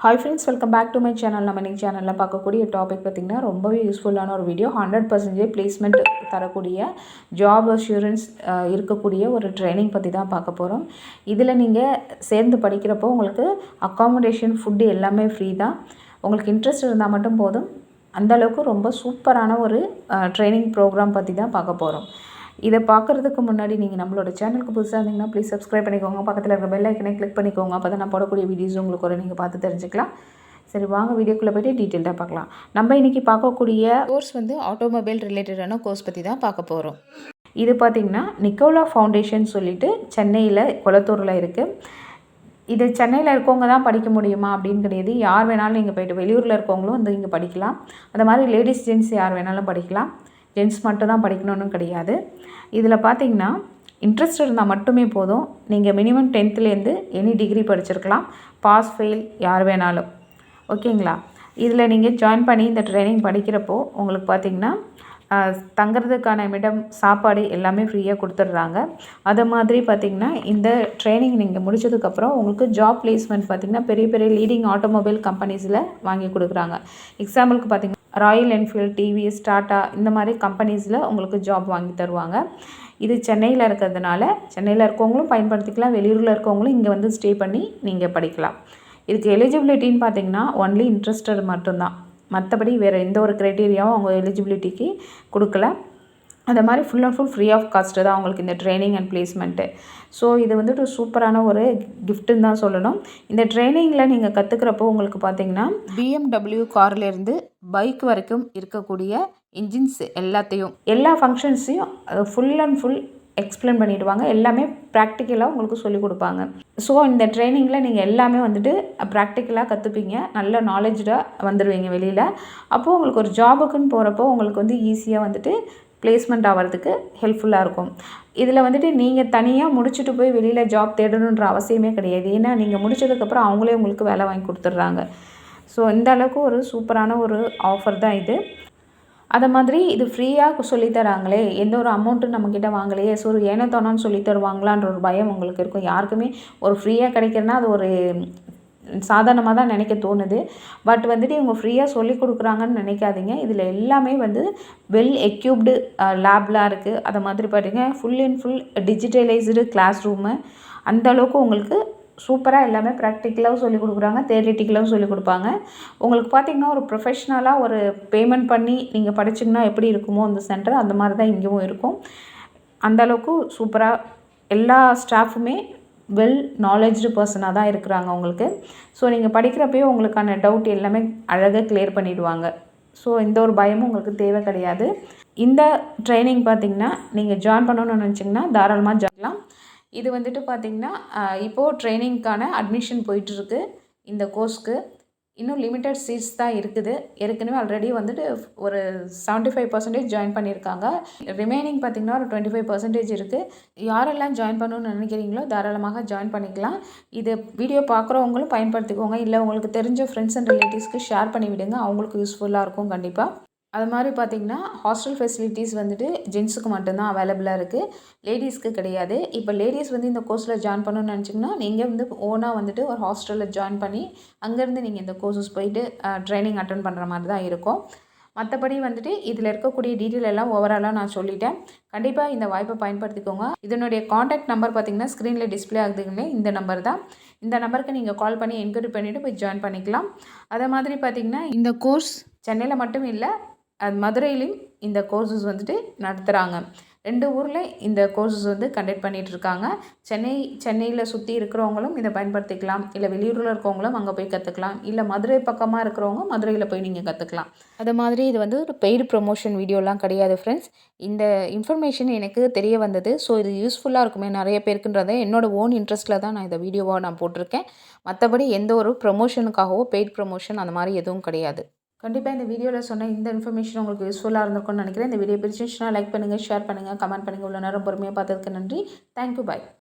Hi friends, welcome back to my channel. நம்ம இன்னைக்கு சேனல்ல பார்க்கக்கூடிய டாபிக் பார்த்தீங்கன்னா ரொம்பவே யூஸ்ஃபுல்லான ஒரு வீடியோ. 100% பிளேஸ்மெண்ட் தரக்கூடிய ஜாப் அஷ்யூரன்ஸ் இருக்கக்கூடிய ஒரு ட்ரைனிங் பற்றி தான் பார்க்க போகிறோம். இதில் நீங்கள் சேர்ந்து படிக்கிறப்போ உங்களுக்கு அக்காமடேஷன் ஃபுட்டு எல்லாமே ஃப்ரீ தான். உங்களுக்கு இன்ட்ரெஸ்ட் இருந்தால் மட்டும் போதும். அந்தளவுக்கு ரொம்ப சூப்பரான ஒரு ட்ரைனிங் ப்ரோக்ராம் பற்றி தான் பார்க்க போகிறோம். இதை பார்க்குறதுக்கு முன்னாடி நீங்கள் நம்மளோட சேனலுக்கு புதுசாக இருந்தீங்கன்னா ப்ளீஸ் சப்ஸ்கிரைப் பண்ணிக்கோங்க. பக்கத்தில் இருக்கிற பெல் ஐக்கனை கிளிக் பண்ணிக்கோங்க. அப்போ தான் நான் போடக்கூடிய வீடியோஸ் உங்களுக்கு ஒரு நீங்கள் பார்த்து தெரிஞ்சுக்கலாம். சரி, வாங்க வீடியோக்குள்ளே போய்ட்டு டீட்டெயில்டாக பார்க்கலாம். நம்ம இன்றைக்கி பார்க்கக்கூடிய கோர்ஸ் வந்து ஆட்டோமொபைல் ரிலேட்டடான கோர்ஸ் பற்றி தான் பார்க்க போகிறோம். இது பார்த்திங்கன்னா நிக்கோலா ஃபவுண்டேஷன் சொல்லிட்டு சென்னையில் கொளத்தூரில் இருக்குது. இது சென்னையில் இருக்கவங்க தான் படிக்க முடியுமா அப்படின்னு கிடையாது. யார் வேணாலும் நீங்கள் போய்ட்டு வெளியூரில் இருக்கவங்களும் வந்து இங்கே படிக்கலாம். அந்த மாதிரி லேடிஸ் ஜென்ட்ஸ் யார் வேணாலும் படிக்கலாம். ஜென்ட்ஸ் மட்டும் தான் படிக்கணும்னு கிடையாது. இதில் பார்த்தீங்கன்னா இன்ட்ரெஸ்ட் இருந்தால் மட்டுமே போதும். நீங்கள் மினிமம் 10th எனி டிகிரி படிச்சிருக்கலாம். பாஸ் ஃபெயில் யார் வேணாலும், ஓகேங்களா. இதில் நீங்கள் ஜாயின் பண்ணி இந்த ட்ரைனிங் படிக்கிறப்போ உங்களுக்கு பார்த்திங்கன்னா தங்குறதுக்கான இடம், சாப்பாடு எல்லாமே ஃப்ரீயாக கொடுத்துட்றாங்க. அது மாதிரி பார்த்திங்கன்னா இந்த ட்ரைனிங் நீங்கள் முடித்ததுக்கப்புறம் உங்களுக்கு ஜாப் பிளேஸ்மெண்ட் பார்த்திங்கன்னா பெரிய பெரிய லீடிங் ஆட்டோமொபைல் கம்பெனிஸில் வாங்கி கொடுக்குறாங்க. எக்ஸாம்பிளுக்கு பார்த்திங்கன்னா ராயல் என்ஃபீல்டு, டிவிஎஸ், டாட்டா இந்த மாதிரி கம்பெனிஸில் உங்களுக்கு ஜாப் வாங்கி தருவாங்க. இது சென்னையில் இருக்கிறதுனால சென்னையில் இருக்கவங்களும் பயன்படுத்திக்கலாம். வெளியூரில் இருக்கவங்களும் இங்கே வந்து ஸ்டே பண்ணி நீங்கள் படிக்கலாம். இதுக்கு எலிஜிபிலிட்டின்னு பார்த்திங்கன்னா ஒன்லி இன்ட்ரெஸ்டட் மட்டும்தான். மற்றபடி வேறு எந்த ஒரு க்ரைட்டீரியாவும் அவங்க எலிஜிபிலிட்டிக்கு கொடுக்கல. அந்த மாதிரி full and full free of cost தான் அவங்களுக்கு இந்த ட்ரைனிங் அண்ட் பிளேஸ்மெண்ட்டு. ஸோ இது வந்துட்டு சூப்பரான ஒரு கிஃப்ட்டுன்னு தான் சொல்லணும். இந்த ட்ரைனிங்கில் நீங்கள் கற்றுக்கிறப்போ உங்களுக்கு பார்த்திங்கன்னா BMW கார்லேருந்து பைக் வரைக்கும் இருக்கக்கூடிய இன்ஜின்ஸ் எல்லாத்தையும் எல்லா ஃபங்க்ஷன்ஸையும் ஃபுல் அண்ட் ஃபுல் எக்ஸ்பிளைன் பண்ணிவிடுவாங்க. எல்லாமே ப்ராக்டிக்கலாக உங்களுக்கு சொல்லிக் கொடுப்பாங்க. ஸோ இந்த ட்ரைனிங்கில் நீங்கள் எல்லாமே வந்துட்டு ப்ராக்டிக்கலாக கற்றுப்பீங்க. நல்ல நாலேஜாக வந்துடுவீங்க வெளியில். அப்போது உங்களுக்கு ஒரு ஜாபுக்குன்னு போகிறப்போ உங்களுக்கு வந்து ஈஸியாக வந்துட்டு பிளேஸ்மெண்ட் ஆகிறதுக்கு ஹெல்ப்ஃபுல்லாக இருக்கும். இதில் வந்துட்டு நீங்கள் தனியாக முடிச்சுட்டு போய் வெளியில் ஜாப் தேடணுன்ற அவசியமே கிடையாது. ஏன்னா நீங்கள் முடித்ததுக்கப்புறம் அவங்களே உங்களுக்கு வேலை வாங்கி கொடுத்துட்றாங்க. ஸோ இந்த அளவுக்கு ஒரு சூப்பரான ஒரு ஆஃபர் தான் இது. அதை மாதிரி இது ஃப்ரீயாக சொல்லித்தராங்களே, எந்த ஒரு அமௌண்ட்டும் நம்மக்கிட்ட வாங்கலையே, ஸோ ஒரு ஏனோதானோன்னு சொல்லி தருவாங்களான்ற ஒரு பயம் உங்களுக்கு இருக்கும். யாருக்குமே ஒரு ஃப்ரீயாக கிடைக்கிறனா அது ஒரு சாதாரணமாக தான் நினைக்க தோணுது. பட் வந்துட்டு இவங்க ஃப்ரீயாக சொல்லி கொடுக்குறாங்கன்னு நினைக்காதீங்க. இதில் எல்லாமே வந்து வெல் எக்யூப்டு லேப்லாம் இருக்குது. அதை மாதிரி பார்த்தீங்கன்னா full and full digitalised classroom. அந்தளவுக்கு உங்களுக்கு சூப்பராக எல்லாமே ப்ராக்டிக்கலாகவும் சொல்லிக் கொடுக்குறாங்க, தியரிட்டிக்கலாகவும் சொல்லிக் கொடுப்பாங்க. உங்களுக்கு பார்த்திங்கன்னா ஒரு ப்ரொஃபஷ்னலாக ஒரு பேமெண்ட் பண்ணி நீங்கள் படிச்சிங்கன்னா எப்படி இருக்குமோ அந்த சென்டர், அந்த மாதிரி தான் இங்கேயும் இருக்கும். அந்தளவுக்கு சூப்பராக எல்லா ஸ்டாஃபுமே வெல் நாலேஜ்டு பர்சனாக தான் இருக்கிறாங்க உங்களுக்கு. ஸோ நீங்கள் படிக்கிறப்பயே உங்களுக்கான டவுட் எல்லாமே அழகாக கிளியர் பண்ணிவிடுவாங்க. ஸோ இந்த ஒரு பயமும் உங்களுக்கு தேவை கிடையாது. இந்த ட்ரைனிங் பார்த்திங்கன்னா நீங்கள் ஜாயின் பண்ணணும்னு நினச்சிங்கன்னா தாராளமாக ஜாயின்லாம். இது வந்துட்டு பார்த்திங்கன்னா இப்போது ட்ரைனிங்க்கான அட்மிஷன் போயிட்டுருக்கு. இந்த கோர்ஸ்க்கு இன்னும் லிமிட்டட் சீட்ஸ் தான் இருக்குது. ஏற்கனவே ஆல்ரெடி வந்துட்டு ஒரு 75% ஜாயின் பண்ணியிருக்காங்க. ரிமைனிங் பார்த்திங்கன்னா ஒரு 25% இருக்குது. யாரெல்லாம் ஜாயின் பண்ணணும்னு நினைக்கிறீங்களோ தாராளமாக ஜாயின் பண்ணிக்கலாம். இது வீடியோ பார்க்குறவங்களும் பயன்படுத்திக்கோங்க. இல்லை உங்களுக்கு தெரிஞ்ச ஃப்ரெண்ட்ஸ் அண்ட் ரிலேட்டிவ்ஸ்க்கு ஷேர் பண்ணி விடுங்க. அவங்களுக்கு யூஸ்ஃபுல்லாக இருக்கும் கண்டிப்பாக. அது மாதிரி பார்த்திங்கன்னா ஹாஸ்டல் ஃபெசிலிட்டிஸ் வந்துட்டு ஜென்ஸுக்கு மட்டும்தான் அவைலபிளாக இருக்குது, லேடிஸ்க்கு கிடையாது. இப்போ லேடிஸ் வந்து இந்த கோர்ஸில் ஜாயின் பண்ணணும்னு நினச்சிங்கன்னா நீங்கள் வந்து ஓனாக வந்துட்டு ஒரு ஹாஸ்டலில் ஜாயின் பண்ணி அங்கேருந்து நீங்கள் இந்த கோர்சஸ் போயிட்டு ட்ரைனிங் அட்டன் பண்ணுற மாதிரி தான் இருக்கும். மற்றபடி வந்துட்டு இதில் இருக்கக்கூடிய டீட்டெயில் எல்லாம் ஓவராலாக நான் சொல்லிட்டேன். கண்டிப்பாக இந்த வாய்ப்பை பயன்படுத்திக்கோங்க. இதனுடைய காண்டாக்ட் நம்பர் பார்த்திங்கன்னா ஸ்க்ரீனில் டிஸ்பிளே ஆகுதுங்களே, இந்த நம்பர் தான். இந்த நம்பருக்கு நீங்கள் கால் பண்ணி என்கொயரி பண்ணிவிட்டு போய் ஜாயின் பண்ணிக்கலாம். அதே மாதிரி பார்த்திங்கன்னா இந்த கோர்ஸ் சென்னையில் மட்டும் இல்லை, மதுரையிலையும் இந்த கோர்சஸ் வந்துட்டு நடத்துகிறாங்க. 2 ஊரில் இந்த கோர்சஸ் வந்து கண்டக்ட் பண்ணிகிட்ருக்காங்க. சென்னையில் சுற்றி இருக்கிறவங்களும் இதை பயன்படுத்திக்கலாம். இல்லை வெளியூரில் இருக்கவங்களும் அங்கே போய் கற்றுக்கலாம். இல்லை மதுரை பக்கமாக இருக்கிறவங்க மதுரையில் போய் நீங்கள் கற்றுக்கலாம். அது மாதிரி இது வந்து ஒரு பெய்டு ப்ரொமோஷன் வீடியோலாம் கிடையாது ஃப்ரெண்ட்ஸ். இந்த இன்ஃபர்மேஷன் எனக்கு தெரிய வந்தது. ஸோ இது யூஸ்ஃபுல்லாக இருக்குமே நிறைய பேருக்குன்றதை என்னோடய ஓன் இன்ட்ரெஸ்ட்டில் தான் நான் இந்த வீடியோவாக நான் போட்டிருக்கேன். மற்றபடி எந்த ஒரு ப்ரொமோஷனுக்காகவோ பெய்ட் ப்ரொமோஷன் அந்த மாதிரி எதுவும் கிடையாது. கண்டிப்பாக இந்த வீடியோவில் சொன்ன இந்த இன்ஃபர்மேஷன் உங்களுக்கு யூஸ்ஃபுல்லாக இருந்திருக்கும்னு நினைக்கிறேன். இந்த வீடியோ பிடிச்சிருந்துச்சுன்னா லைக் பண்ணுங்கள், ஷேர் பண்ணுங்கள், கமெண்ட் பண்ணுங்கள். உள்ள நேரம் பொறுமையாக பார்த்ததுக்கு நன்றி. தேங்க்யூ, பாய்.